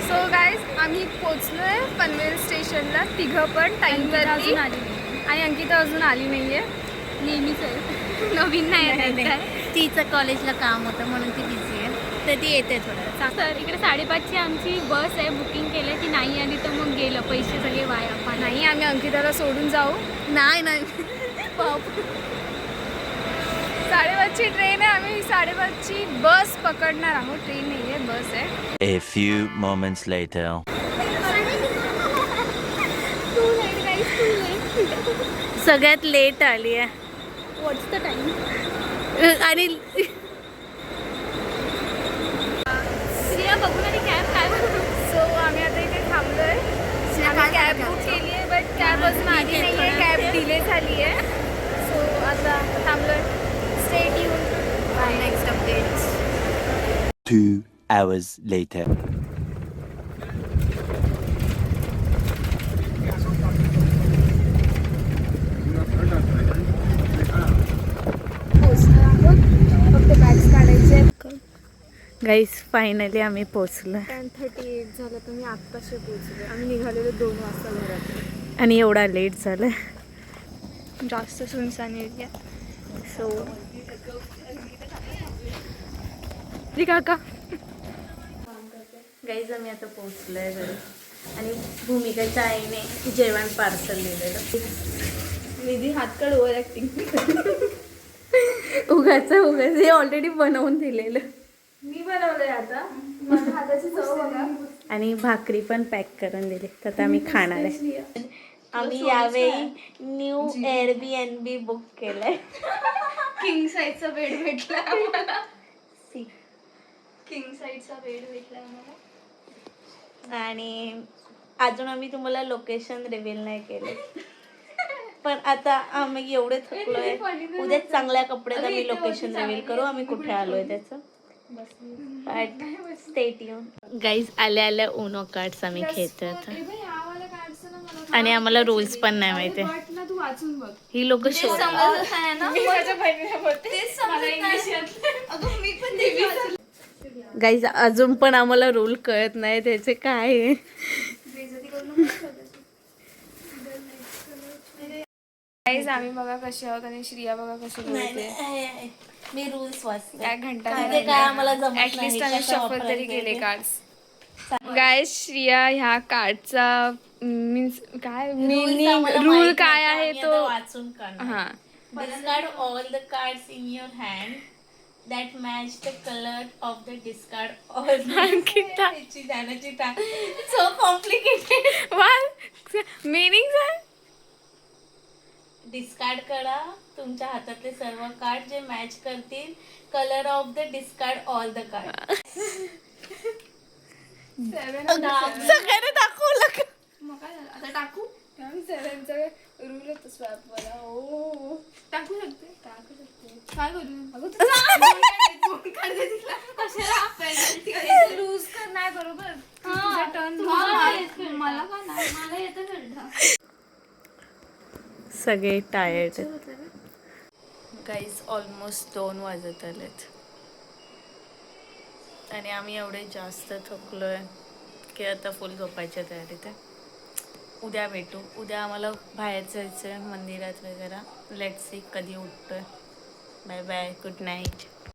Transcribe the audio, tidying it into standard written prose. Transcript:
So guys आम्ही पोचलोय पनवेल स्टेशनला, तिघं पण टाइम वरती आणि अंकिता अजून आली नाहीये. नेहमीच आहे, नवीन नाही. तिचं कॉलेजला काम होतं म्हणून ती बिझी आहे, तर ती येते थोडं. सर इकडे 5:30ची आमची बस आहे, बुकिंग केलं. ती नाही आली तर मग गेलं, पैसे सगळे वाया. नाही, आम्ही अंकिताला सोडून जाऊ. नाही 5:30ची ट्रेन आहे, आम्ही 5:30ची बस पकडणार आहोत. ट्रेन नाही आहे, बस आहे. A few moments later. सगळ्यात लेट आली आहे. व्हॉट्स द टाइम? आणि बघून आली कॅब काय. सो आम्ही आता इथे थांबलोय. आम्ही कॅब बुक केली आहे, बट कॅब अजून आली नाही आहे. कॅब डिले झाली आहे. सो आता थांबलोय. Stay tune. Bye next updates. 2 hours later. फक्त बॅग्स काढायचे. गाईस फायनली आम्ही पोचलो 10:38 झालं, तर मी आत्ताशी पोचले. आम्ही निघालेलो 2 वाजता घरात. आणि एवढा लेट झालं. जास्त सुनसान एरिया. सो काका गाईज आम्ही आता पोचलोय घरी आणि भूमिकाच्या आईने जेवण पार्सल दिलेलं. निधी हातकड ओव्हर ॲक्टिंग. उगाच हे ऑलरेडी बनवून दिलेलं. मी बनवलंय आता. माझ्या हाताची चव बघा. आणि भाकरी पण पॅक करून दिली, तर आता आम्ही खाणार आहे. आम्ही यावेळी न्यू Airbnb बुक केलंय. किंग साईजचा बेड भेटला आम्हाला. किंग साईजचा बेड भेटला आम्हाला. आणि अजून आम्ही तुम्हाला लोकेशन रिव्हील नाही केले, पण आता आम्ही एवढे थकलोय. उद्या चांगल्या कपड्यात आम्ही लोकेशन रिव्हील करू आम्ही कुठे आलोय त्याचं. But stay tune. गाईज आल्या आल्या उनो कार्ड्स आम्ही खेळतोय आणि आम्हाला रूल्स पण नाही माहिती. तू वाचून बघ. ही लोक गाईज अजून पण आम्हाला रूल कळत नाही त्याचे काय आहे. गाईज आम्ही बघा कशी आहोत आणि श्रिया बघा कशी बोलते. मी रूल्स वाचते. काय घंटा काय आम्हाला ऍटलिस्ट आम्ही शफल तरी केले कार्ड्स. गाईज श्रिया ह्या कार्डचा मीन्स काय मिनिंग रूल काय आहे तो वाचून काढ. हा. Discard all the cards in your hand that match the color of the discard. So complicated. Meaning काय? डिस्कार्ड करा तुमच्या हातातले सर्व कार्ड जे मॅच करतील colour of the discard all the card. सगळ्यांना दाखवलं का? मग काय झालं आता टाकू? सेव्हनचा रूल होतो स्वॅप वाला. ओ टाकू शकते. काय करू? लूज कर नाही बरोबर. मला का नाही, मला येतं करता. सगळे टायर्ड. गाईज ऑलमोस्ट 2 वाजत आलेत आणि आम्ही एवढे जास्त थकलोय की आता फुल झोपायच्या तयारीत आहे. उद्या भेटू. उद्या आम्हाला बाहेर जायचं आहे मंदिरात वगैरे. लेट्स सी कधी उठतोय. Bye bye. Good night.